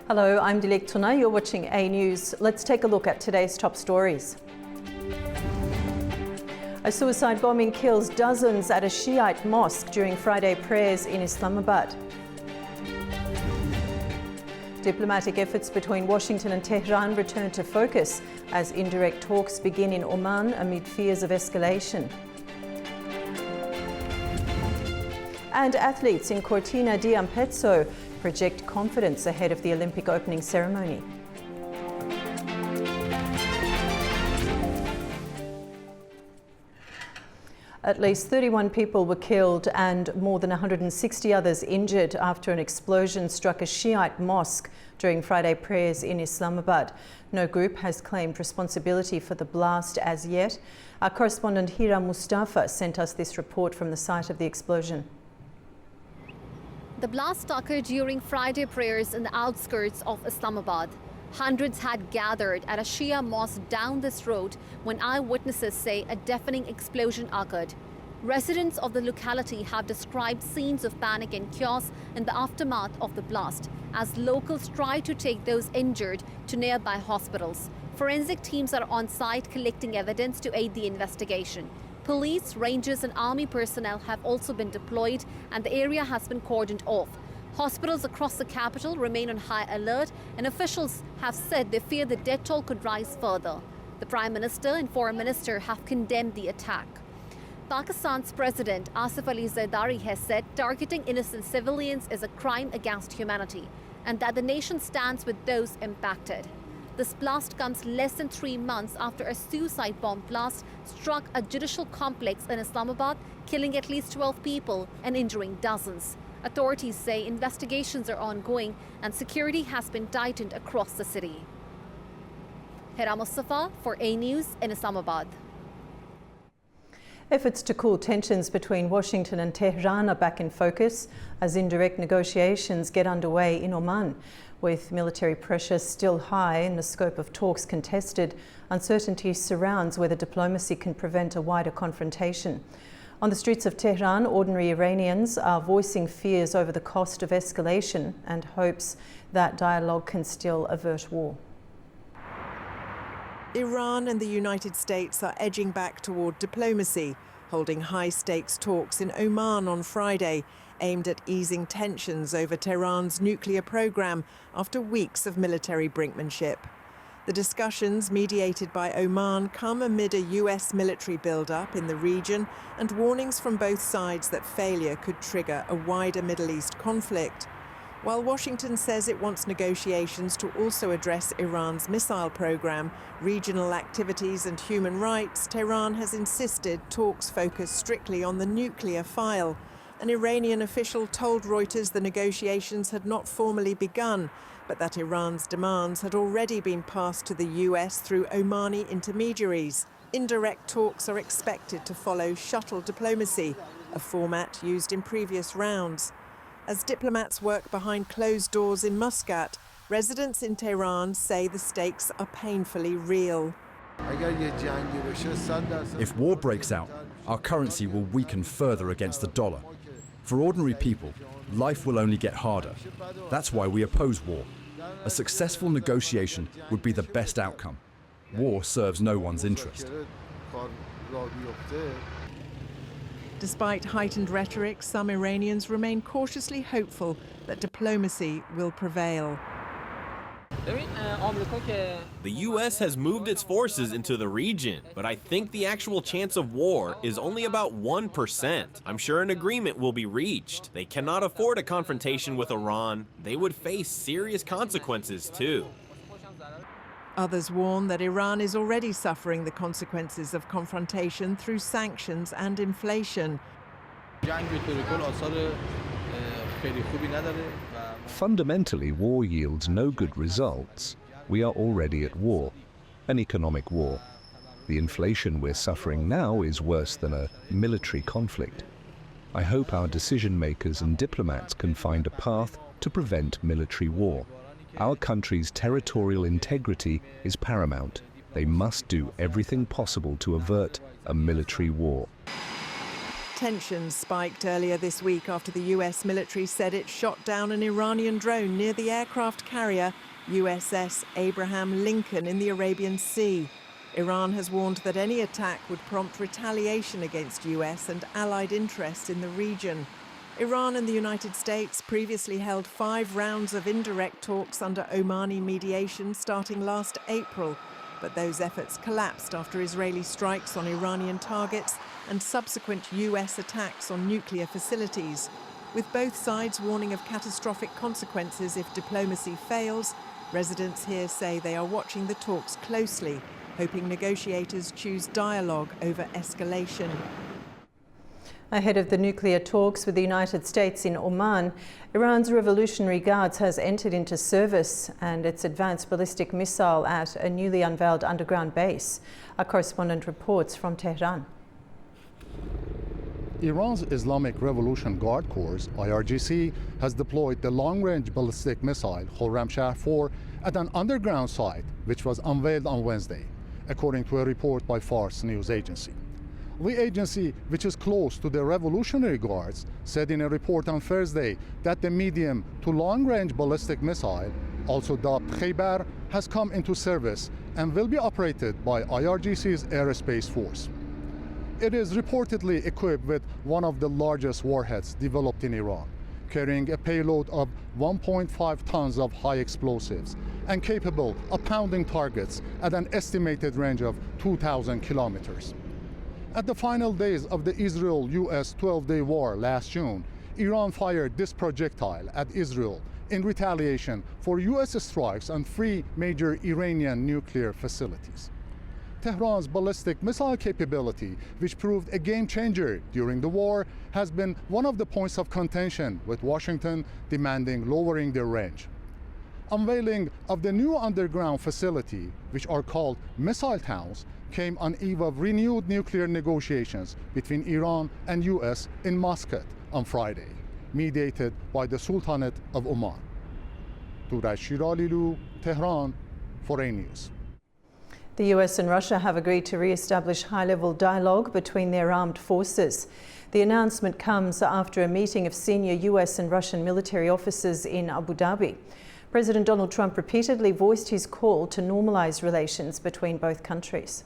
Hello, I'm Dilek Tuna. You're watching A News. Let's take a look at today's top stories. A suicide bombing kills dozens at a Shiite mosque during Friday prayers in Islamabad. Diplomatic efforts between Washington and Tehran return to focus as indirect talks begin in Oman amid fears of escalation. And athletes in Cortina d'Ampezzo project confidence ahead of the Olympic opening ceremony. At least 31 people were killed and more than 160 others injured after an explosion struck a Shiite mosque during Friday prayers in Islamabad. No group has claimed responsibility for the blast as yet. Our correspondent Hira Mustafa sent us this report from the site of the explosion. The blast occurred during Friday prayers in the outskirts of Islamabad. Hundreds had gathered at a Shia mosque down this road when eyewitnesses say a deafening explosion occurred. Residents of the locality have described scenes of panic and chaos in the aftermath of the blast as locals try to take those injured to nearby hospitals. Forensic teams are on site collecting evidence to aid the investigation. Police, rangers and army personnel have also been deployed and the area has been cordoned off. Hospitals across the capital remain on high alert and officials have said they fear the death toll could rise further. The Prime Minister and Foreign Minister have condemned the attack. Pakistan's President Asif Ali Zardari has said targeting innocent civilians is a crime against humanity and that the nation stands with those impacted. This blast comes less than 3 months after a suicide bomb blast struck a judicial complex in Islamabad, killing at least 12 people and injuring dozens. Authorities say investigations are ongoing and security has been tightened across the city. Hira Mustafa for A News in Islamabad. Efforts to cool tensions between Washington and Tehran are back in focus as indirect negotiations get underway in Oman. With military pressure still high and the scope of talks contested, uncertainty surrounds whether diplomacy can prevent a wider confrontation. On the streets of Tehran, ordinary Iranians are voicing fears over the cost of escalation and hopes that dialogue can still avert war. Iran and the United States are edging back toward diplomacy, holding high-stakes talks in Oman on Friday, aimed at easing tensions over Tehran's nuclear program after weeks of military brinkmanship. The discussions, mediated by Oman, come amid a US military build-up in the region and warnings from both sides that failure could trigger a wider Middle East conflict. While Washington says it wants negotiations to also address Iran's missile program, regional activities and human rights, Tehran has insisted talks focus strictly on the nuclear file. An Iranian official told Reuters the negotiations had not formally begun, but that Iran's demands had already been passed to the US through Omani intermediaries. Indirect talks are expected to follow shuttle diplomacy, a format used in previous rounds. As diplomats work behind closed doors in Muscat, residents in Tehran say the stakes are painfully real. If war breaks out, our currency will weaken further against the dollar. For ordinary people, life will only get harder. That's why we oppose war. A successful negotiation would be the best outcome. War serves no one's interest. Despite heightened rhetoric, some Iranians remain cautiously hopeful that diplomacy will prevail. The U.S. has moved its forces into the region, but I think the actual chance of war is only about 1%. I'm sure an agreement will be reached. They cannot afford a confrontation with Iran. They would face serious consequences, too. Others warn that Iran is already suffering the consequences of confrontation through sanctions and inflation. Fundamentally, war yields no good results. We are already at war, an economic war. The inflation we're suffering now is worse than a military conflict. I hope our decision makers and diplomats can find a path to prevent military war. Our country's territorial integrity is paramount. They must do everything possible to avert a military war. Tensions spiked earlier this week after the US military said it shot down an Iranian drone near the aircraft carrier USS Abraham Lincoln in the Arabian Sea. Iran has warned that any attack would prompt retaliation against US and allied interests in the region. Iran and the United States previously held 5 rounds of indirect talks under Omani mediation starting last April, but those efforts collapsed after Israeli strikes on Iranian targets and subsequent US attacks on nuclear facilities. With both sides warning of catastrophic consequences if diplomacy fails, residents here say they are watching the talks closely, hoping negotiators choose dialogue over escalation. Ahead of the nuclear talks with the United States in Oman, Iran's Revolutionary Guards has entered into service and its advanced ballistic missile at a newly unveiled underground base. Our correspondent reports from Tehran. Iran's Islamic Revolution Guard Corps, IRGC, has deployed the long-range ballistic missile Khorramshahr-4 at an underground site, which was unveiled on Wednesday, according to a report by Fars news agency. The agency, which is close to the Revolutionary Guards, said in a report on Thursday that the medium to long-range ballistic missile, also dubbed Khaybar, has come into service and will be operated by IRGC's aerospace force. It is reportedly equipped with one of the largest warheads developed in Iran, carrying a payload of 1.5 tons of high explosives and capable of pounding targets at an estimated range of 2,000 kilometers. At the final days of the Israel-US 12-day war last June, Iran fired this projectile at Israel in retaliation for US strikes on 3 major Iranian nuclear facilities. Tehran's ballistic missile capability, which proved a game changer during the war, has been one of the points of contention, with Washington demanding lowering their range. Unveiling of the new underground facility, which are called missile towns, came on eve of renewed nuclear negotiations between Iran and US in Muscat on Friday, mediated by the Sultanate of Oman. Turaj Shiralilu, Tehran, Foreign News. The US and Russia have agreed to re-establish high-level dialogue between their armed forces. The announcement comes after a meeting of senior US and Russian military officers in Abu Dhabi. President Donald Trump repeatedly voiced his call to normalize relations between both countries.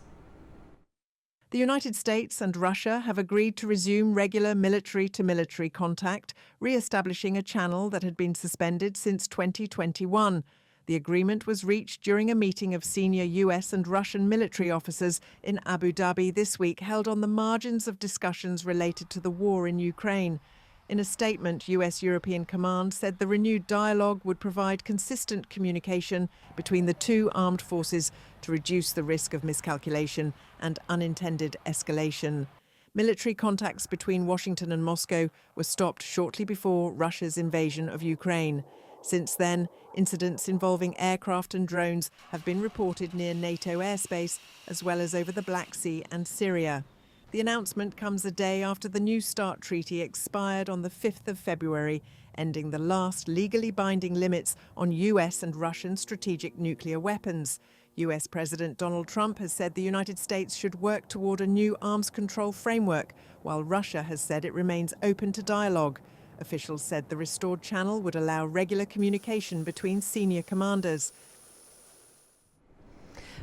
The United States and Russia have agreed to resume regular military-to-military contact, re-establishing a channel that had been suspended since 2021. The agreement was reached during a meeting of senior US and Russian military officers in Abu Dhabi this week, held on the margins of discussions related to the war in Ukraine. In a statement, US-European Command said the renewed dialogue would provide consistent communication between the two armed forces to reduce the risk of miscalculation and unintended escalation. Military contacts between Washington and Moscow were stopped shortly before Russia's invasion of Ukraine. Since then, incidents involving aircraft and drones have been reported near NATO airspace, as well as over the Black Sea and Syria. The announcement comes a day after the New START treaty expired on the 5th of February, ending the last legally binding limits on US and Russian strategic nuclear weapons. US President Donald Trump has said the United States should work toward a new arms control framework, while Russia has said it remains open to dialogue. Officials said the restored channel would allow regular communication between senior commanders.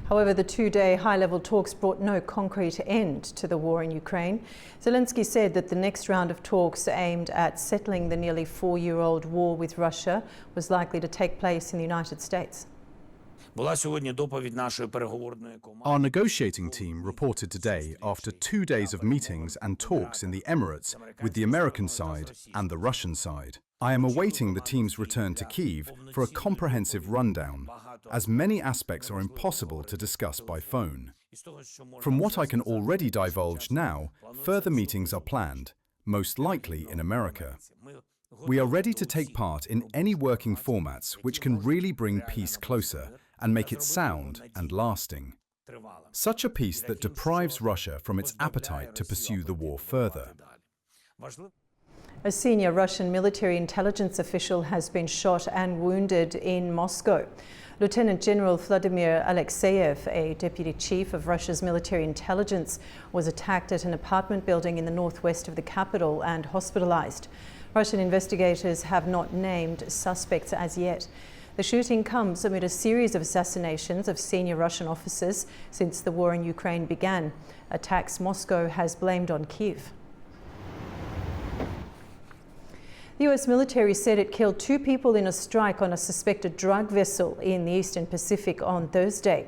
However, the 2-day high-level talks brought no concrete end to the war in Ukraine. Zelensky said that the next round of talks aimed at settling the nearly 4-year-old war with Russia was likely to take place in the United States. Our negotiating team reported today after 2 days of meetings and talks in the Emirates with the American side and the Russian side. I am awaiting the team's return to Kyiv for a comprehensive rundown, as many aspects are impossible to discuss by phone. From what I can already divulge now, further meetings are planned, most likely in America. We are ready to take part in any working formats which can really bring peace closer and make it sound and lasting. Such a peace that deprives Russia from its appetite to pursue the war further. A senior Russian military intelligence official has been shot and wounded in Moscow. Lieutenant General Vladimir Alexeyev, a deputy chief of Russia's military intelligence, was attacked at an apartment building in the northwest of the capital and hospitalized. Russian investigators have not named suspects as yet. The shooting comes amid a series of assassinations of senior Russian officers since the war in Ukraine began, attacks Moscow has blamed on Kyiv. The US military said it killed 2 people in a strike on a suspected drug vessel in the Eastern Pacific on Thursday.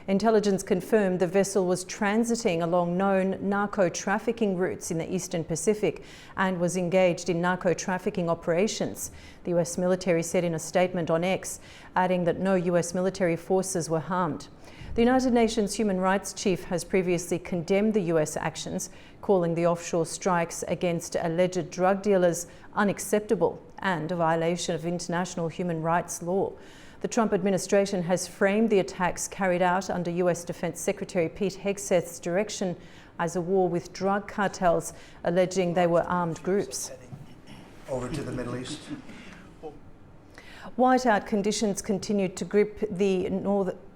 Intelligence confirmed the vessel was transiting along known narco-trafficking routes in the Eastern Pacific and was engaged in narco-trafficking operations, the US military said in a statement on X, adding that no US military forces were harmed. The United Nations Human Rights Chief has previously condemned the US actions, calling the offshore strikes against alleged drug dealers unacceptable and a violation of international human rights law. The Trump administration has framed the attacks carried out under US Defense Secretary Pete Hegseth's direction as a war with drug cartels, alleging they were armed groups. Over to the Middle East. Whiteout conditions continued to grip the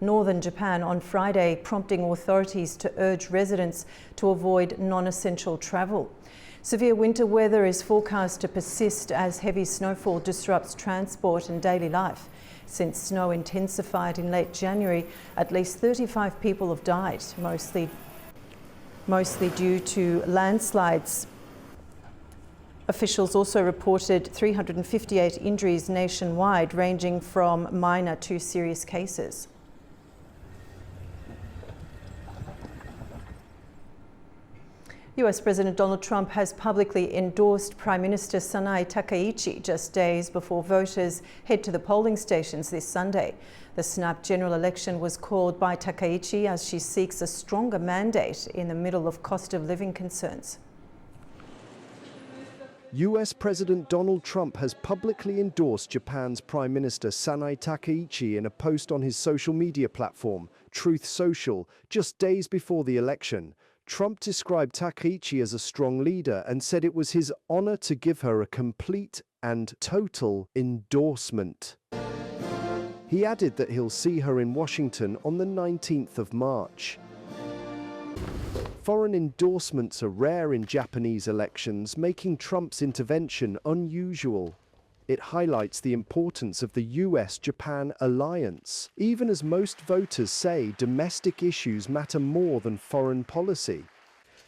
northern Japan on Friday, prompting authorities to urge residents to avoid non-essential travel. Severe winter weather is forecast to persist as heavy snowfall disrupts transport and daily life. Since snow intensified in late January, at least 35 people have died, mostly due to landslides. Officials also reported 358 injuries nationwide, ranging from minor to serious cases. US President Donald Trump has publicly endorsed Prime Minister Sanae Takaichi just days before voters head to the polling stations this Sunday. The snap general election was called by Takaichi as she seeks a stronger mandate in the middle of cost of living concerns. US President Donald Trump has publicly endorsed Japan's Prime Minister Sanae Takaichi in a post on his social media platform, Truth Social, just days before the election. Trump described Takaichi as a strong leader and said it was his honor to give her a complete and total endorsement. He added that he'll see her in Washington on the 19th of March. Foreign endorsements are rare in Japanese elections, making Trump's intervention unusual. It highlights the importance of the US-Japan alliance, even as most voters say domestic issues matter more than foreign policy.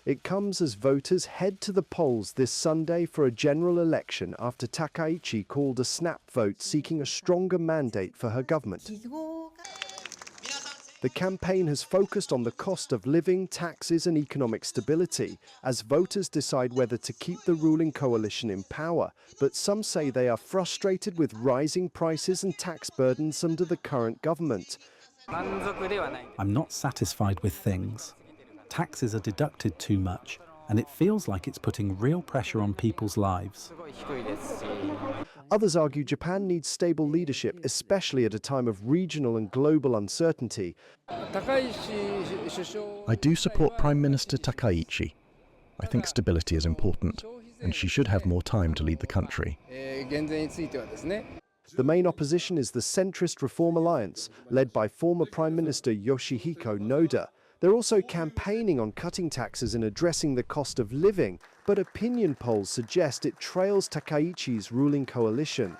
It comes as voters head to the polls this Sunday for a general election after Takaichi called a snap vote seeking a stronger mandate for her government. The campaign has focused on the cost of living, taxes and economic stability as voters decide whether to keep the ruling coalition in power, but some say they are frustrated with rising prices and tax burdens under the current government. I'm not satisfied with things. Taxes are deducted too much, and it feels like it's putting real pressure on people's lives. Others argue Japan needs stable leadership, especially at a time of regional and global uncertainty. I do support Prime Minister Takaichi. I think stability is important, and she should have more time to lead the country. The main opposition is the Centrist Reform Alliance, led by former Prime Minister Yoshihiko Noda. They're also campaigning on cutting taxes and addressing the cost of living, but opinion polls suggest it trails Takaichi's ruling coalition.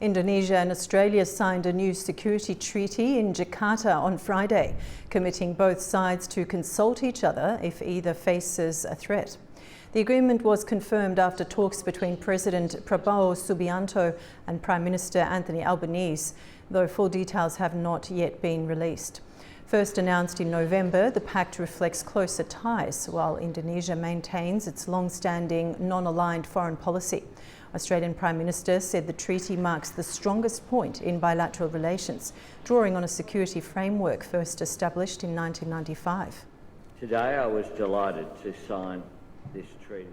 Indonesia and Australia signed a new security treaty in Jakarta on Friday, committing both sides to consult each other if either faces a threat. The agreement was confirmed after talks between President Prabowo Subianto and Prime Minister Anthony Albanese, though full details have not yet been released. First announced in November, the pact reflects closer ties, while Indonesia maintains its long-standing non-aligned foreign policy. Australian Prime Minister said the treaty marks the strongest point in bilateral relations, drawing on a security framework first established in 1995. Today I was delighted to sign this treaty.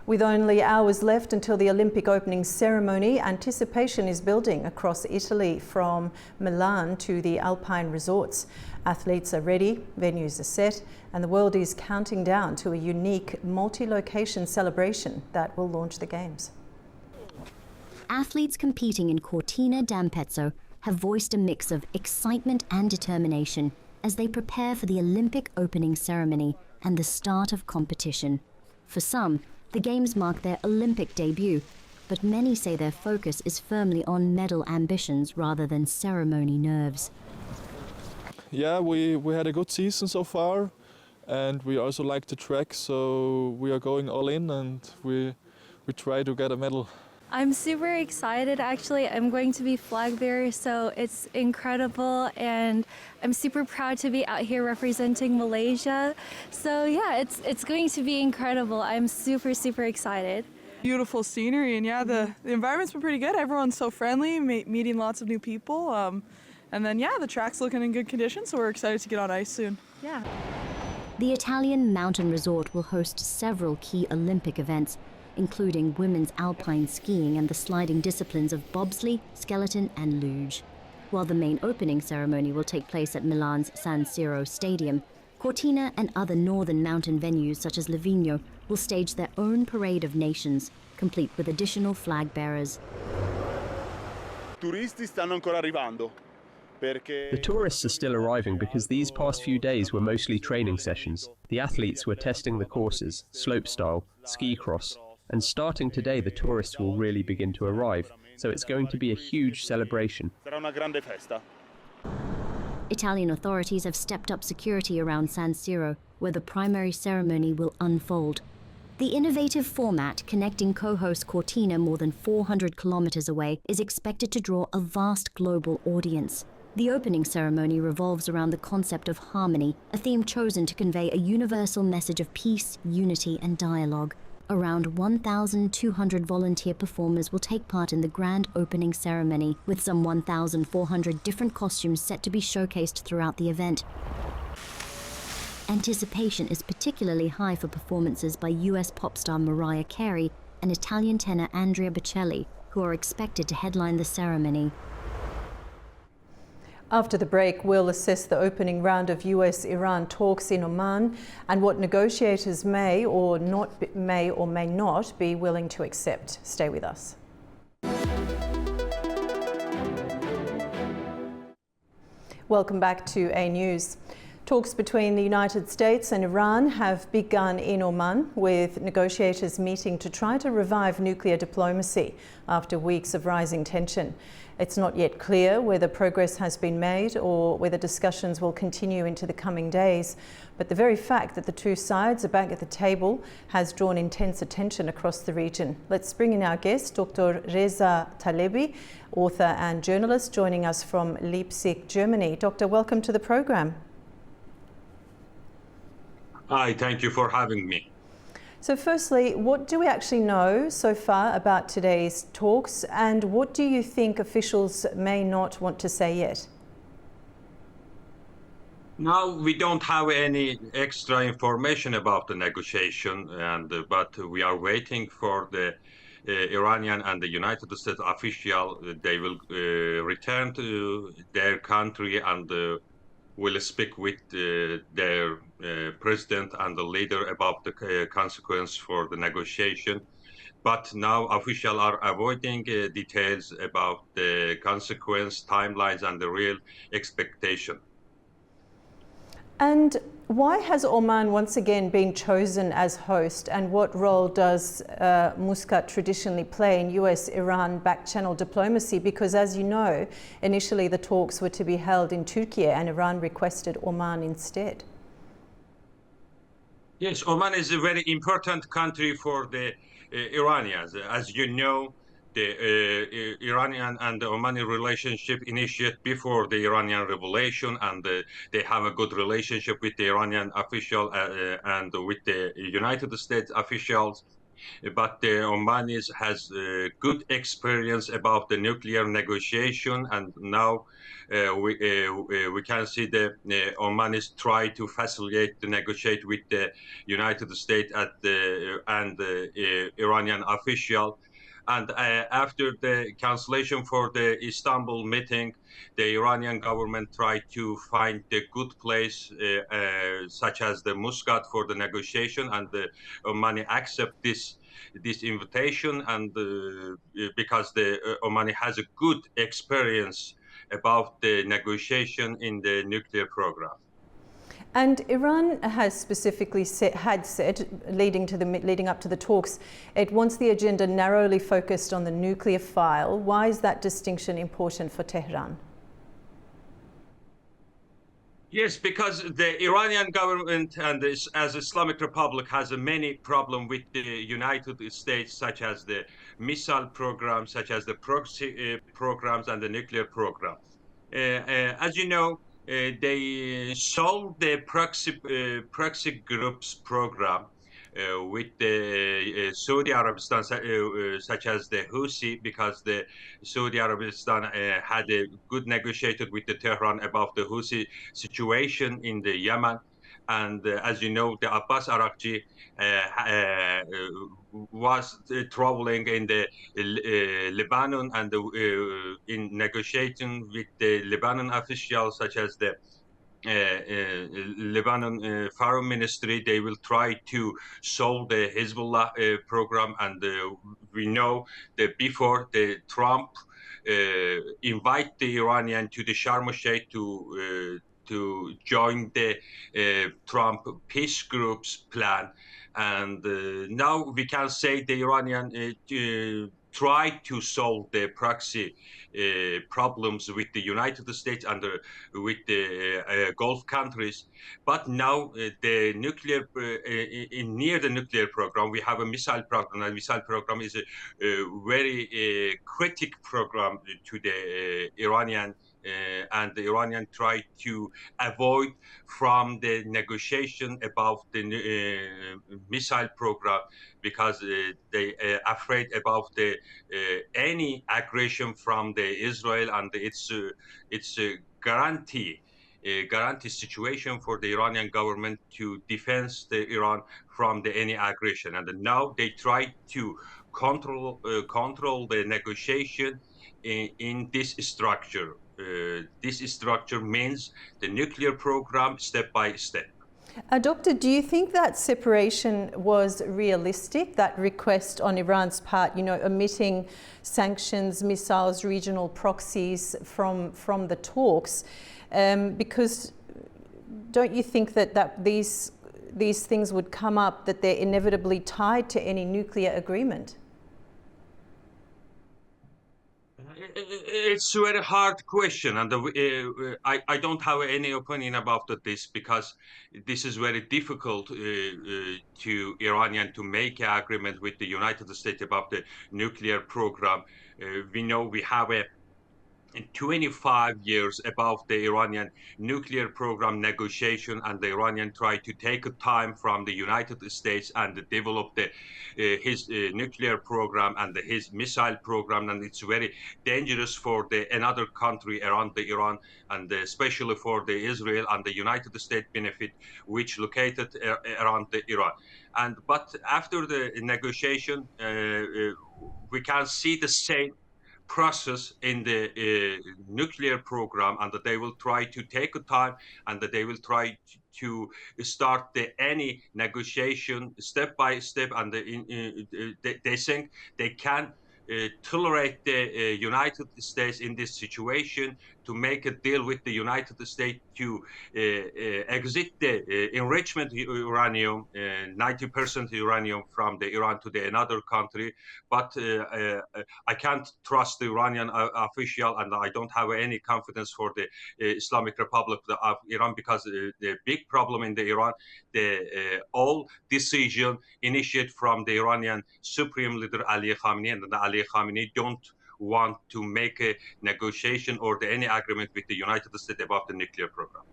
With only hours left until the Olympic opening ceremony, anticipation is building across Italy from Milan to the Alpine resorts. Athletes are ready, venues are set, and the world is counting down to a unique multi-location celebration that will launch the Games. Athletes competing in Cortina d'Ampezzo have voiced a mix of excitement and determination as they prepare for the Olympic opening ceremony and the start of competition. For some, the Games mark their Olympic debut, but many say their focus is firmly on medal ambitions rather than ceremony nerves. Yeah, we had a good season so far, and we also like the track, so we are going all in and we try to get a medal. I'm super excited actually. I'm going to be flag bearer, so it's incredible, and I'm super proud to be out here representing Malaysia. So yeah, it's going to be incredible. I'm super excited. Beautiful scenery, and yeah, the environment's been pretty good. Everyone's so friendly, meeting lots of new people. And then yeah, the track's looking in good condition, so we're excited to get on ice soon. Yeah. The Italian mountain resort will host several key Olympic events, including women's alpine skiing and the sliding disciplines of bobsleigh, skeleton and luge. While the main opening ceremony will take place at Milan's San Siro Stadium, Cortina and other northern mountain venues such as Livigno will stage their own parade of nations, complete with additional flag bearers. Turisti stanno ancora arrivando. The tourists are still arriving because these past few days were mostly training sessions. The athletes were testing the courses, slopestyle, ski cross, and starting today the tourists will really begin to arrive, so it's going to be a huge celebration. Sarà una grande festa. Italian authorities have stepped up security around San Siro, where the primary ceremony will unfold. The innovative format, connecting co-host Cortina more than 400 kilometers away, is expected to draw a vast global audience. The opening ceremony revolves around the concept of harmony, a theme chosen to convey a universal message of peace, unity and dialogue. Around 1,200 volunteer performers will take part in the grand opening ceremony, with some 1,400 different costumes set to be showcased throughout the event. Anticipation is particularly high for performances by US pop star Mariah Carey and Italian tenor Andrea Bocelli, who are expected to headline the ceremony. After the break, we'll assess the opening round of US-Iran talks in Oman and what negotiators may or may not be willing to accept. Stay with us. Welcome back to A News. Talks between the United States and Iran have begun in Oman, with negotiators meeting to try to revive nuclear diplomacy after weeks of rising tension. It's not yet clear whether progress has been made or whether discussions will continue into the coming days, but the very fact that the two sides are back at the table has drawn intense attention across the region. Let's bring in our guest, Dr. Reza Talebi, author and journalist, joining us from Leipzig, Germany. Doctor, welcome to the program. Hi, thank you for having me. So firstly, what do we actually know so far about today's talks, and what do you think officials may not want to say yet? Now, we don't have any extra information about the negotiation, but we are waiting for the Iranian and the United States official. They will return to their country and will speak with their president and the leader about the consequence for the negotiation. But now officials are avoiding details about the consequence, timelines, and the real expectation. And why has Oman once again been chosen as host, and what role does Muscat traditionally play in US-Iran back-channel diplomacy? Because as you know, initially the talks were to be held in Turkey and Iran requested Oman instead. Yes, Oman is a very important country for the Iranians. As you know, the Iranian and the Omani relationship initiated before the Iranian revolution, and they have a good relationship with the Iranian official and with the United States officials. but the Omanis has good experience about the nuclear negotiation, and now we can see the Omanis try to facilitate to negotiate with the United States and the Iranian official. And after the cancellation for the Istanbul meeting, the Iranian government tried to find the good place, such as the Muscat, for the negotiation, and the Omani accept this invitation, and because the Omani has a good experience about the negotiation in the nuclear program. And Iran has specifically had said, leading up to the talks, it wants the agenda narrowly focused on the nuclear file. Why is that distinction important for Tehran? Yes, because the Iranian government and as Islamic Republic has many problems with the United States, such as the missile program, such as the proxy programs and the nuclear program. As you know, they solved the proxy groups program with the Saudi Arabistan, such as the Houthi, because the Saudi Arabistan had a good negotiated with the Tehran about the Houthi situation in the Yemen. And as you know, the Abbas Araghchi was traveling in the Lebanon and in negotiating with the Lebanon officials, such as the Lebanon Foreign Ministry. They will try to solve the Hezbollah program, and we know that before the Trump invite the Iranian to the Sharm el-Sheikh to join the Trump peace group's plan. And now we can say the Iranian tried to solve the proxy problems with the United States and with the Gulf countries. But now the nuclear, near the nuclear program, we have a missile program. And missile program is a very critical program to the Iranian, and the Iranian try to avoid from the negotiation about the missile program, because they afraid about the any aggression from the Israel, and it's a guarantee situation for the Iranian government to defend the Iran from the any aggression. And now they try to control the negotiation in this structure. This structure means the nuclear program step by step. Doctor, do you think that separation was realistic, that request on Iran's part, omitting sanctions, missiles, regional proxies from the talks? Because don't you think that these things would come up, that they're inevitably tied to any nuclear agreement? It's a very hard question, and I don't have any opinion about this, because this is very difficult to Iranian to make an agreement with the United States about the nuclear program. We know we have 25 years about the Iranian nuclear program negotiation, and the Iranian tried to take time from the United States and develop his nuclear program and his missile program, and it's very dangerous for another country around the Iran, and especially for the Israel and the United States benefit, which located around the Iran. But after the negotiation, we can see the same process in the nuclear program, and that they will try to take time, and that they will try to start any negotiation step by step, and they think they can tolerate the United States in this situation, to make a deal with the United States to exit the enrichment uranium, 90% uranium from the Iran to another country. But I can't trust the Iranian official, and I don't have any confidence for the Islamic Republic of Iran, because the big problem in the Iran, all decision initiated from the Iranian Supreme Leader Ali Khamenei, and the Ali Khamenei don't want to make a negotiation or any agreement with the United States about the nuclear program.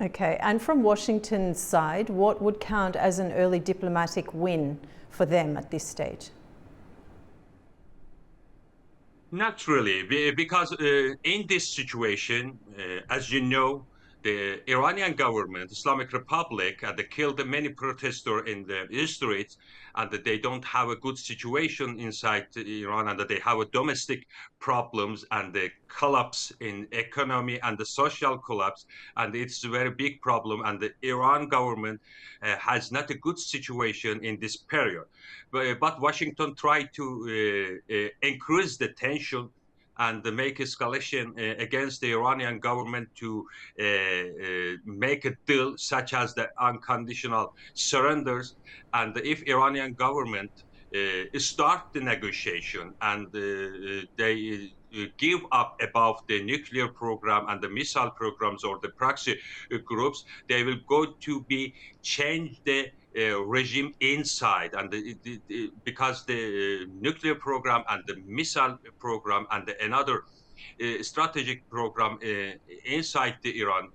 Okay, and from Washington's side, what would count as an early diplomatic win for them at this stage? Not really, because in this situation, as you know, the Iranian government, Islamic Republic, they killed many protesters in the streets, and they don't have a good situation inside Iran, and they have a domestic problems and the collapse in economy and the social collapse, and it's a very big problem. And the Iran government has not a good situation in this period, but Washington tried to increase the tension and make escalation against the Iranian government to make a deal such as the unconditional surrenders. And if Iranian government start the negotiation and they give up about the nuclear program and the missile programs or the proxy groups, they will go to be change the regime inside, and because the nuclear program and the missile program and another strategic program inside the Iran,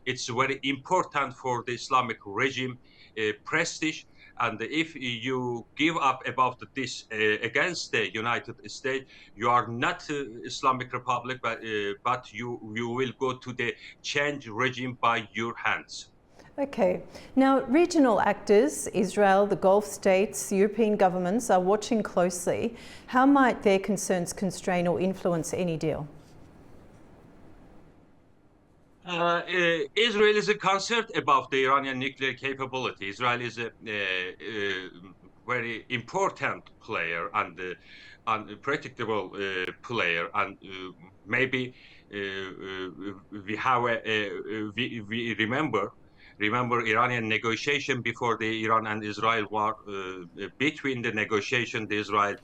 it's very important for the Islamic regime prestige. And if you give up about this against the United States, you are not Islamic Republic, but you will go to the change regime by your hands. Okay. Now, regional actors, Israel, the Gulf states, European governments are watching closely. How might their concerns constrain or influence any deal? Israel is concerned about the Iranian nuclear capability. Israel is a very important player and unpredictable player, and maybe we have we remember Iranian negotiation before the Iran and Israel war. Between the negotiation, the Israel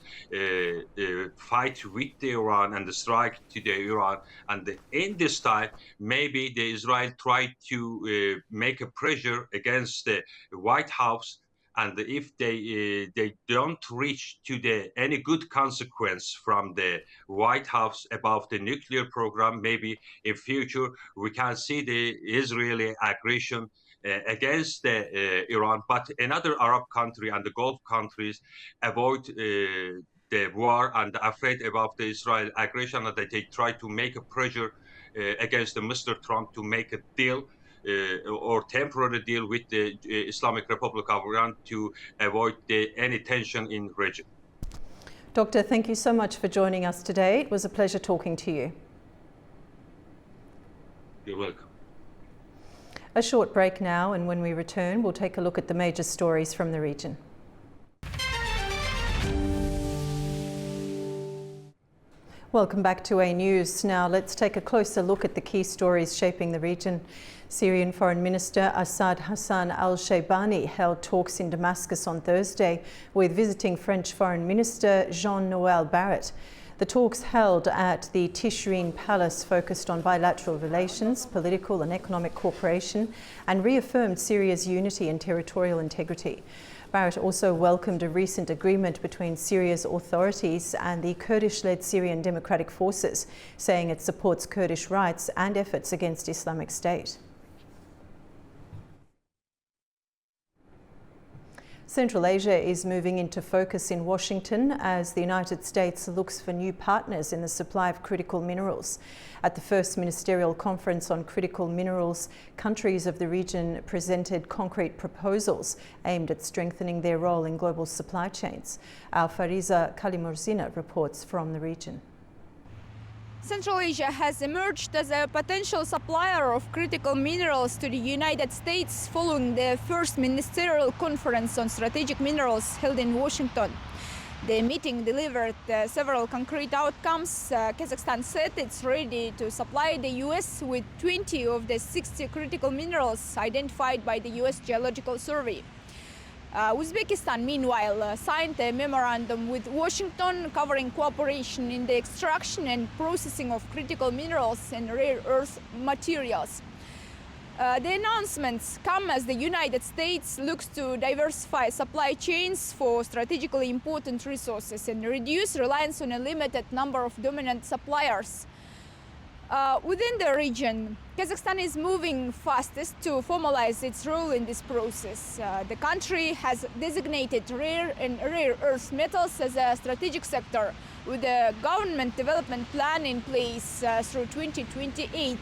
fight with the Iran and strike to the Iran. And in this time, maybe the Israel tried to make a pressure against the White House. And if they don't reach to any good consequence from the White House about the nuclear program, maybe in future we can see the Israeli aggression against Iran. But another Arab country and the Gulf countries avoid the war and afraid about the Israel aggression, and they try to make a pressure against Mr. Trump to make a deal. Or temporary deal with the Islamic Republic of Iran to avoid any tension in the region. Doctor, thank you so much for joining us today. It was a pleasure talking to you. You're welcome. A short break now, and when we return, we'll take a look at the major stories from the region. Welcome back to A News. Now let's take a closer look at the key stories shaping the region. Syrian Foreign Minister Assad Hassan al-Shaybani held talks in Damascus on Thursday with visiting French Foreign Minister Jean-Noel Barrot. The talks held at the Tishreen Palace focused on bilateral relations, political and economic cooperation, and reaffirmed Syria's unity and territorial integrity. Barrot also welcomed a recent agreement between Syria's authorities and the Kurdish-led Syrian Democratic Forces, saying it supports Kurdish rights and efforts against Islamic State. Central Asia is moving into focus in Washington as the United States looks for new partners in the supply of critical minerals. At the first ministerial conference on critical minerals, countries of the region presented concrete proposals aimed at strengthening their role in global supply chains. Our Fariza Kalimurzina reports from the region. Central Asia has emerged as a potential supplier of critical minerals to the United States following the first ministerial conference on strategic minerals held in Washington. The meeting delivered several concrete outcomes. Kazakhstan said it's ready to supply the US with 20 of the 60 critical minerals identified by the US Geological Survey. Uzbekistan, meanwhile, signed a memorandum with Washington covering cooperation in the extraction and processing of critical minerals and rare earth materials. The announcements come as the United States looks to diversify supply chains for strategically important resources and reduce reliance on a limited number of dominant suppliers. Within the region, Kazakhstan is moving fastest to formalize its role in this process. The country has designated rare and rare earth metals as a strategic sector, with a government development plan in place through 2028.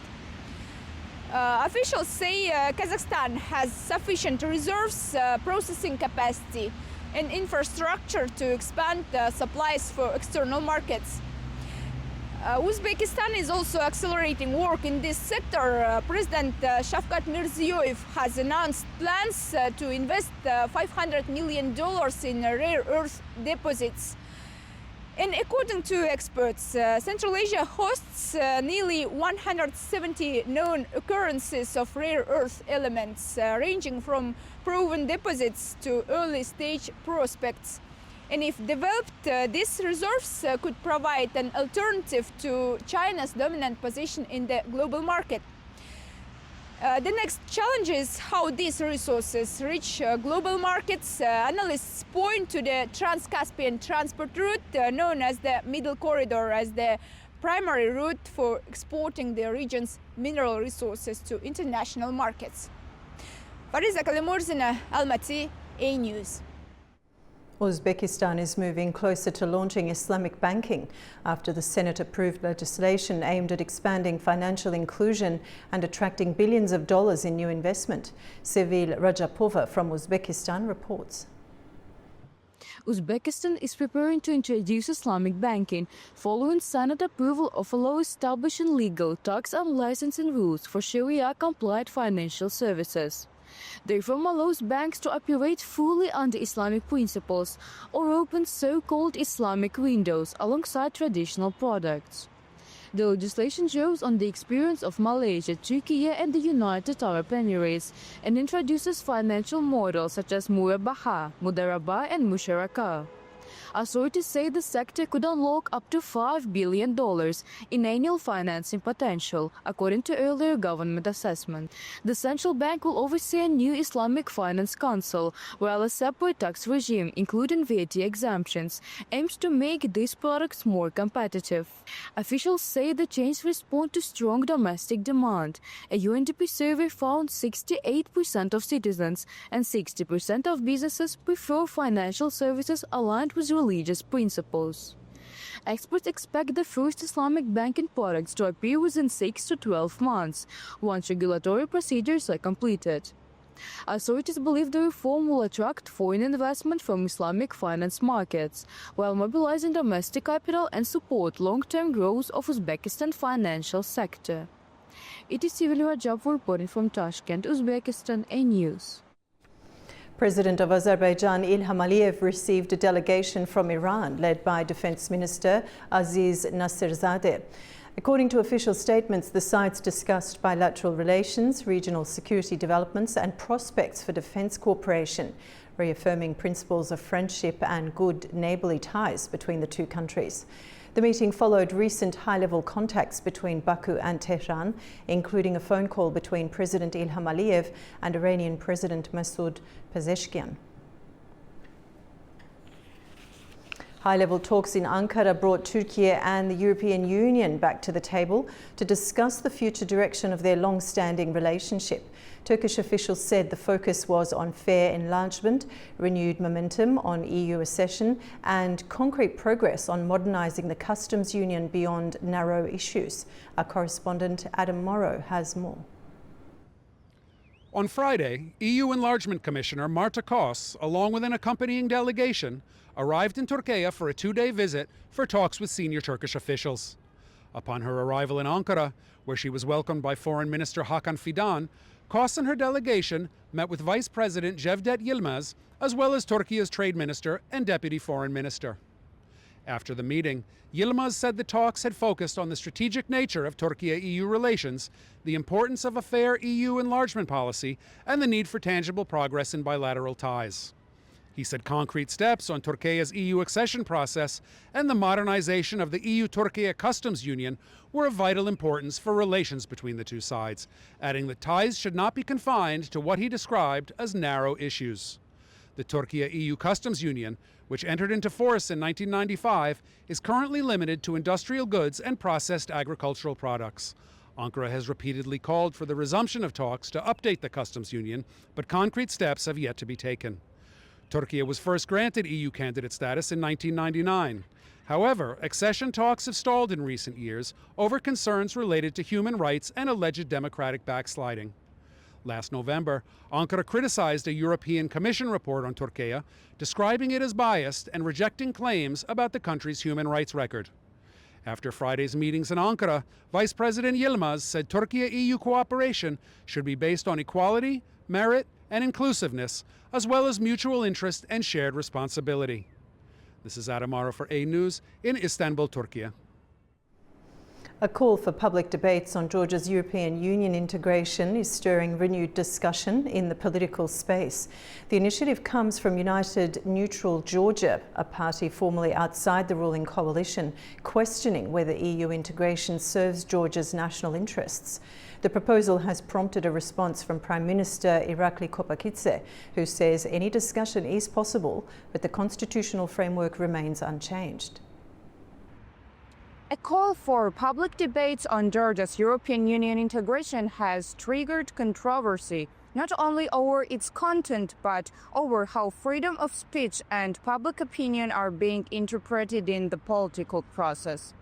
Officials say Kazakhstan has sufficient reserves, processing capacity, and infrastructure to expand supplies for external markets. Uzbekistan is also accelerating work in this sector. President Shavkat Mirziyoyev has announced plans to invest $500 million in rare earth deposits. And according to experts, Central Asia hosts nearly 170 known occurrences of rare earth elements, ranging from proven deposits to early stage prospects. And if developed, these reserves could provide an alternative to China's dominant position in the global market. The next challenge is how these resources reach global markets. Analysts point to the Trans-Caspian transport route, known as the Middle Corridor, as the primary route for exporting the region's mineral resources to international markets. Fariza Kalimurzina, Almaty, A News. Uzbekistan is moving closer to launching Islamic banking after the Senate approved legislation aimed at expanding financial inclusion and attracting billions of dollars in new investment. Sevil Rajapova from Uzbekistan reports. Uzbekistan is preparing to introduce Islamic banking following Senate approval of a law establishing legal tax and licensing rules for Sharia-compliant financial services. The reform allows banks to operate fully under Islamic principles or open so-called Islamic windows alongside traditional products. The legislation draws on the experience of Malaysia, Turkey and the United Arab Emirates and introduces financial models such as Murabaha, Mudarabah and Musharaka. Authorities say the sector could unlock up to $5 billion in annual financing potential, according to earlier government assessment. The central bank will oversee a new Islamic Finance Council, while a separate tax regime, including VAT exemptions, aims to make these products more competitive. Officials say the change responds to strong domestic demand. A UNDP survey found 68% of citizens and 60% of businesses prefer financial services aligned with religious principles. Experts expect the first Islamic banking products to appear within 6 to 12 months, once regulatory procedures are completed. Authorities believe the reform will attract foreign investment from Islamic finance markets, while mobilizing domestic capital and support long-term growth of Uzbekistan financial sector. It is Sevil Rajapova reporting from Tashkent, Uzbekistan, A News. President of Azerbaijan Ilham Aliyev received a delegation from Iran led by Defense Minister Aziz Nasirzadeh. According to official statements, the sides discussed bilateral relations, regional security developments and prospects for defense cooperation, reaffirming principles of friendship and good neighborly ties between the two countries. The meeting followed recent high-level contacts between Baku and Tehran, including a phone call between President Ilham Aliyev and Iranian President Masoud Pezeshkian. High-level talks in Ankara brought Turkey and the European Union back to the table to discuss the future direction of their long-standing relationship. Turkish officials said the focus was on fair enlargement, renewed momentum on EU accession, and concrete progress on modernising the customs union beyond narrow issues. Our correspondent Adam Morrow has more. On Friday, EU Enlargement Commissioner Marta Koss, along with an accompanying delegation, arrived in Turkey for a two-day visit for talks with senior Turkish officials. Upon her arrival in Ankara, where she was welcomed by Foreign Minister Hakan Fidan, Koss and her delegation met with Vice President Cevdet Yilmaz, as well as Turkey's Trade Minister and Deputy Foreign Minister. After the meeting, Yilmaz said the talks had focused on the strategic nature of Turkey-EU relations, the importance of a fair EU enlargement policy, and the need for tangible progress in bilateral ties. He said concrete steps on Turkey's EU accession process and the modernization of the EU-Turkey customs union were of vital importance for relations between the two sides, adding that ties should not be confined to what he described as narrow issues. The Turkey-EU customs union, which entered into force in 1995, is currently limited to industrial goods and processed agricultural products. Ankara has repeatedly called for the resumption of talks to update the customs union, but concrete steps have yet to be taken. Turkey was first granted EU candidate status in 1999. However, accession talks have stalled in recent years over concerns related to human rights and alleged democratic backsliding. Last November, Ankara criticized a European Commission report on Turkey, describing it as biased and rejecting claims about the country's human rights record. After Friday's meetings in Ankara, Vice President Yilmaz said Turkey-EU cooperation should be based on equality, merit, and inclusiveness, as well as mutual interest and shared responsibility. This is Adam Mara for A News in Istanbul, Turkey. A call for public debates on Georgia's European Union integration is stirring renewed discussion in the political space. The initiative comes from United Neutral Georgia, a party formerly outside the ruling coalition, questioning whether EU integration serves Georgia's national interests. The proposal has prompted a response from Prime Minister Irakli Kopakidze, who says any discussion is possible, but the constitutional framework remains unchanged. A call for public debates on Georgia's European Union integration has triggered controversy, not only over its content, but over how freedom of speech and public opinion are being interpreted in the political process.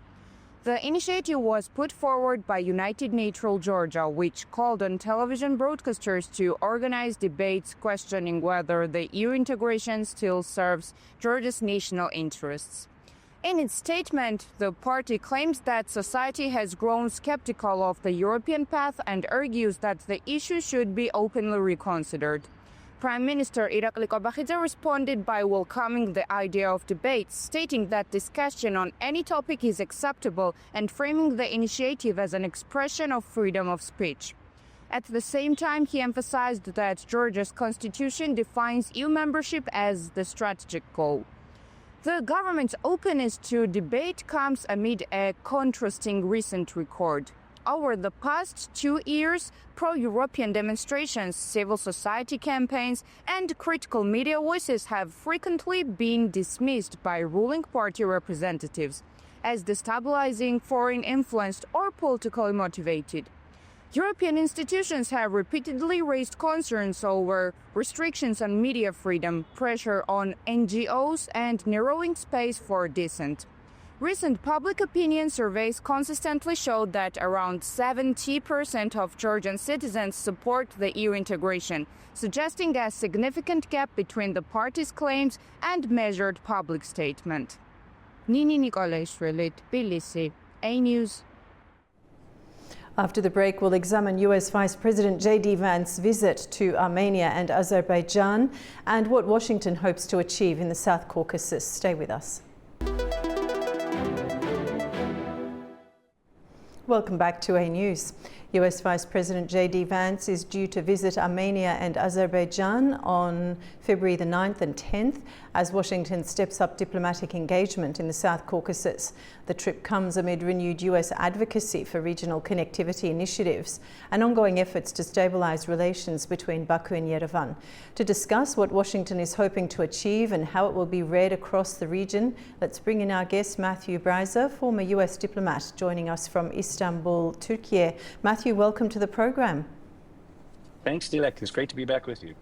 The initiative was put forward by United Neutral Georgia, which called on television broadcasters to organize debates questioning whether the EU integration still serves Georgia's national interests. In its statement, the party claims that society has grown skeptical of the European path and argues that the issue should be openly reconsidered. Prime Minister Irakli Kopakidze responded by welcoming the idea of debates, stating that discussion on any topic is acceptable and framing the initiative as an expression of freedom of speech. At the same time, he emphasized that Georgia's constitution defines EU membership as the strategic goal. The government's openness to debate comes amid a contrasting recent record. Over the past 2 years, pro-European demonstrations, civil society campaigns, and critical media voices have frequently been dismissed by ruling party representatives as destabilizing, foreign influenced, or politically motivated. European institutions have repeatedly raised concerns over restrictions on media freedom, pressure on NGOs, and narrowing space for dissent. Recent public opinion surveys consistently showed that around 70% of Georgian citizens support the EU integration, suggesting a significant gap between the party's claims and measured public statement. Nini Nikolaishvili, Tbilisi, A News. After the break, we'll examine US Vice President J.D. Vance's visit to Armenia and Azerbaijan and what Washington hopes to achieve in the South Caucasus. Stay with us. Welcome back to A News. US Vice President J.D. Vance is due to visit Armenia and Azerbaijan on February the 9th and 10th as Washington steps up diplomatic engagement in the South Caucasus. The trip comes amid renewed US advocacy for regional connectivity initiatives and ongoing efforts to stabilize relations between Baku and Yerevan. To discuss what Washington is hoping to achieve and how it will be read across the region, let's bring in our guest Matthew Breiser, former US diplomat, joining us from Istanbul, Turkey. Matthew, welcome to the program. Thanks, Dilek. It's great to be back with you.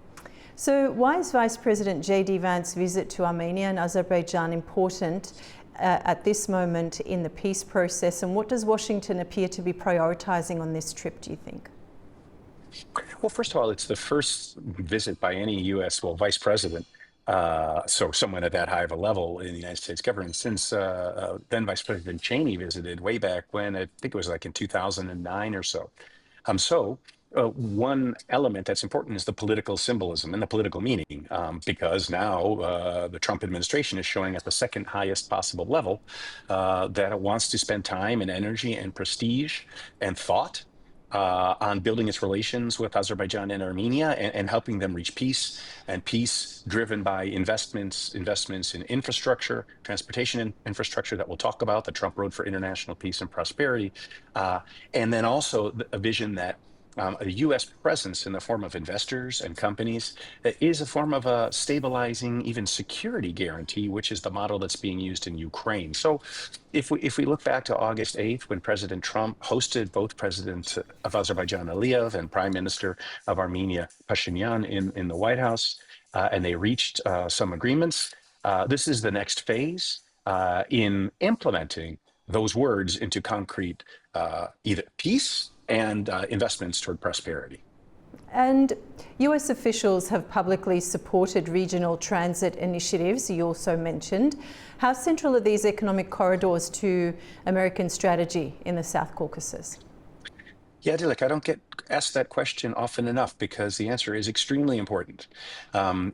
So why is Vice President J.D. Vance's visit to Armenia and Azerbaijan important at this moment in the peace process, and what does Washington appear to be prioritizing on this trip, do you think? Well, first of all, it's the first visit by any U.S. Vice President, so someone at that high of a level in the United States government, since then Vice President Cheney visited way back when, I think it was like in 2009 or so. One element that's important is the political symbolism and the political meaning, because now the Trump administration is showing at the second highest possible level that it wants to spend time and energy and prestige and thought on building its relations with Azerbaijan and Armenia and helping them reach peace, and peace driven by investments in infrastructure, transportation infrastructure that we'll talk about, the Trump Road for International Peace and Prosperity, and then also a vision that a U.S. presence in the form of investors and companies is a form of a stabilizing, even security guarantee, which is the model that's being used in Ukraine. So if we look back to August 8th, when President Trump hosted both President of Azerbaijan Aliyev and Prime Minister of Armenia Pashinyan in the White House, and they reached some agreements, this is the next phase in implementing those words into concrete either peace and investments toward prosperity. And US officials have publicly supported regional transit initiatives, you also mentioned. How central are these economic corridors to American strategy in the South Caucasus? Yeah, Dilek, I don't get asked that question often enough because the answer is extremely important.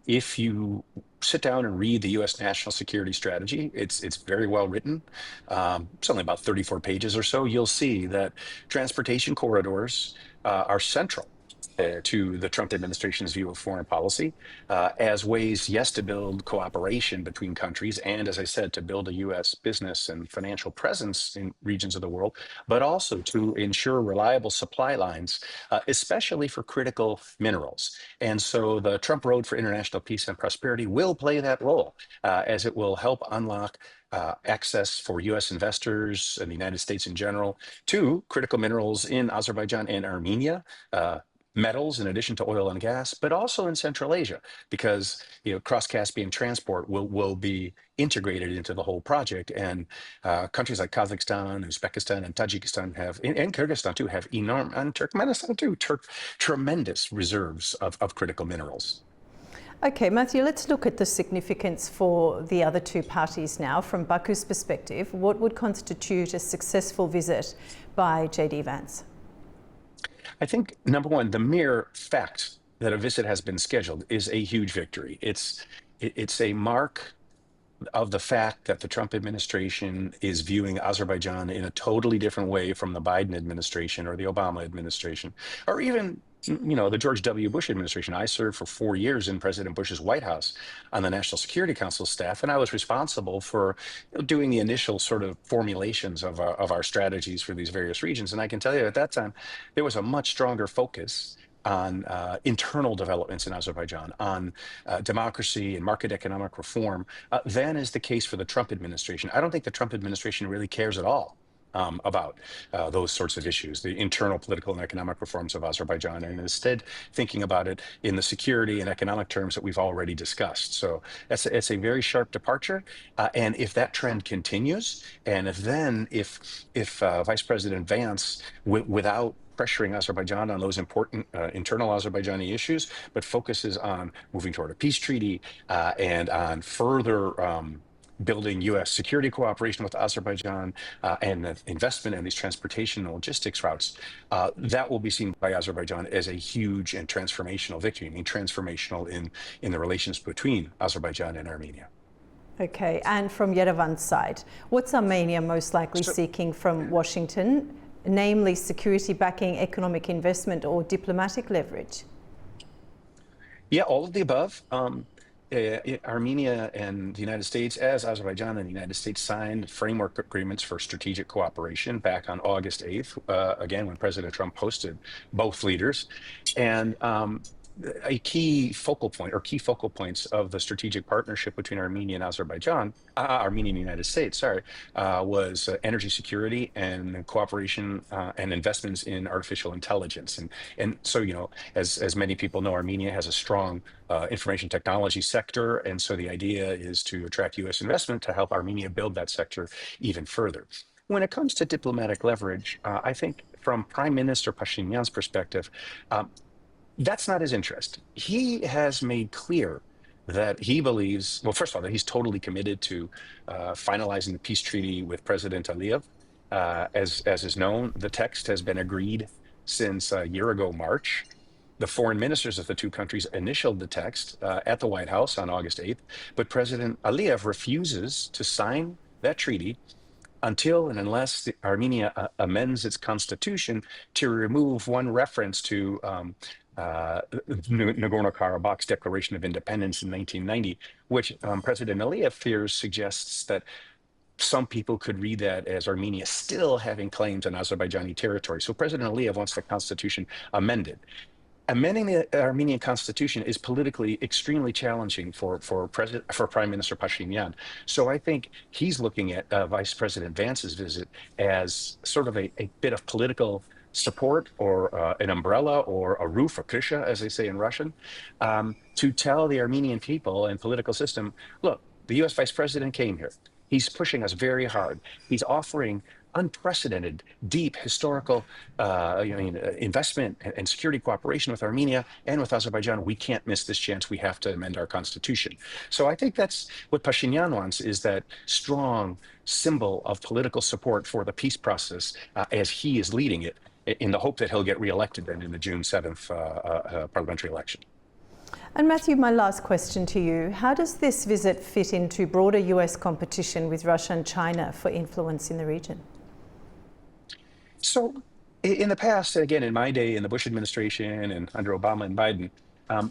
If you sit down and read the U.S. national security strategy, it's very well written. It's only about 34 pages or so. You'll see that transportation corridors are central to the Trump administration's view of foreign policy as ways, yes, to build cooperation between countries and, as I said, to build a U.S. business and financial presence in regions of the world, but also to ensure reliable supply lines, especially for critical minerals. And so the Trump Road for International Peace and Prosperity will play that role as it will help unlock access for U.S. investors and the United States in general to critical minerals in Azerbaijan and Armenia, metals in addition to oil and gas, but also in Central Asia, because cross-Caspian transport will be integrated into the whole project. And countries like Kazakhstan, Uzbekistan, and Tajikistan and Kyrgyzstan too, have enormous, and Turkmenistan too, tremendous reserves of critical minerals. Okay, Matthew, let's look at the significance for the other two parties now. From Baku's perspective, what would constitute a successful visit by J.D. Vance? I think, number one, the mere fact that a visit has been scheduled is a huge victory. It's a mark of the fact that the Trump administration is viewing Azerbaijan in a totally different way from the Biden administration or the Obama administration, or even the George W. Bush administration. I served for 4 years in President Bush's White House on the National Security Council staff, and I was responsible for doing the initial sort of formulations of our strategies for these various regions. And I can tell you at that time, there was a much stronger focus on internal developments in Azerbaijan, on democracy and market economic reform, than is the case for the Trump administration. I don't think the Trump administration really cares at all about those sorts of issues, the internal political and economic reforms of Azerbaijan, and instead thinking about it in the security and economic terms that we've already discussed. So it's a very sharp departure. And if that trend continues, and if Vice President Vance, without pressuring Azerbaijan on those important internal Azerbaijani issues, but focuses on moving toward a peace treaty and on further building U.S. security cooperation with Azerbaijan and the investment in these transportation and logistics routes, that will be seen by Azerbaijan as a huge and transformational victory. I mean, transformational in the relations between Azerbaijan and Armenia. Okay, and from Yerevan's side, what's Armenia most likely seeking from Washington, namely security backing, economic investment, or diplomatic leverage? Yeah, all of the above. Armenia and the United States, as Azerbaijan and the United States, signed framework agreements for strategic cooperation back on August 8th, again, when President Trump hosted both leaders. And a key focal points of the strategic partnership between Armenia and Azerbaijan, Armenia and the United States, was energy security and cooperation and investments in artificial intelligence. And so, as many people know, Armenia has a strong information technology sector. And so the idea is to attract U.S. investment to help Armenia build that sector even further. When it comes to diplomatic leverage, I think from Prime Minister Pashinyan's perspective, that's not his interest. He has made clear that he believes, well, first of all, that he's totally committed to finalizing the peace treaty with President Aliyev. As is known, the text has been agreed since a year ago, March. The foreign ministers of the two countries initialed the text at the White House on August 8th, but President Aliyev refuses to sign that treaty until and unless Armenia amends its constitution to remove one reference to Nagorno-Karabakh's Declaration of Independence in 1990, which President Aliyev fears suggests that some people could read that as Armenia still having claims on Azerbaijani territory. So President Aliyev wants the constitution amended. Amending the Armenian constitution is politically extremely challenging for Prime Minister Pashinyan. So I think he's looking at Vice President Vance's visit as sort of a bit of political support, or an umbrella, or a roof, a krysha, as they say in Russian, to tell the Armenian people and political system, look, the U.S. Vice President came here. He's pushing us very hard. He's offering unprecedented, deep historical investment and security cooperation with Armenia and with Azerbaijan. We can't miss this chance. We have to amend our constitution. So I think that's what Pashinyan wants, is that strong symbol of political support for the peace process as he is leading it, in the hope that he'll get reelected then in the June 7th parliamentary election. And Matthew, my last question to you. How does this visit fit into broader US competition with Russia and China for influence in the region? So in the past, again, in my day, in the Bush administration and under Obama and Biden,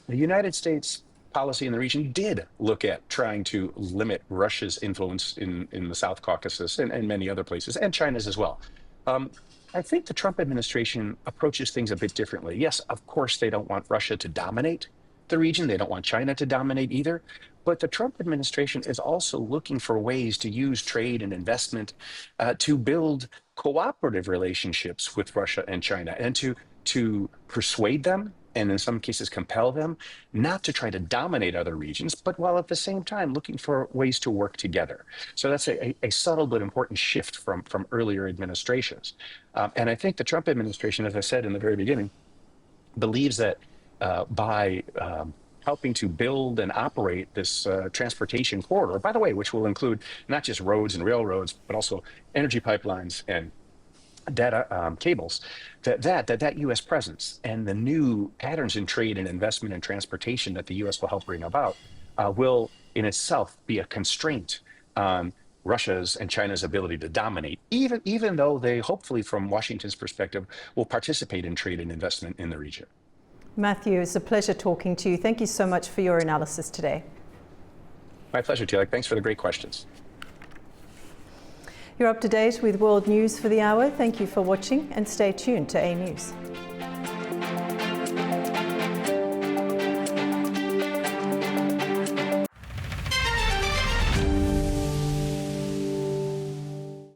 the United States policy in the region did look at trying to limit Russia's influence in the South Caucasus and many other places, and China's as well. I think the Trump administration approaches things a bit differently. Yes, of course, they don't want Russia to dominate the region. They don't want China to dominate either. But the Trump administration is also looking for ways to use trade and investment to build cooperative relationships with Russia and China, and to persuade them, and in some cases compel them, not to try to dominate other regions, but while at the same time looking for ways to work together. So that's a subtle but important shift from earlier administrations. And I think the Trump administration, as I said in the very beginning, believes that by helping to build and operate this transportation corridor, by the way, which will include not just roads and railroads, but also energy pipelines and data cables, that U.S. presence and the new patterns in trade and investment and transportation that the U.S. will help bring about will in itself be a constraint on Russia's and China's ability to dominate, even though they hopefully, from Washington's perspective, will participate in trade and investment in the region. Matthew, it's a pleasure talking to you. Thank you so much for your analysis today. My pleasure, Tilak. Thanks for the great questions. You're up to date with world news for the hour. Thank you for watching, and stay tuned to A News.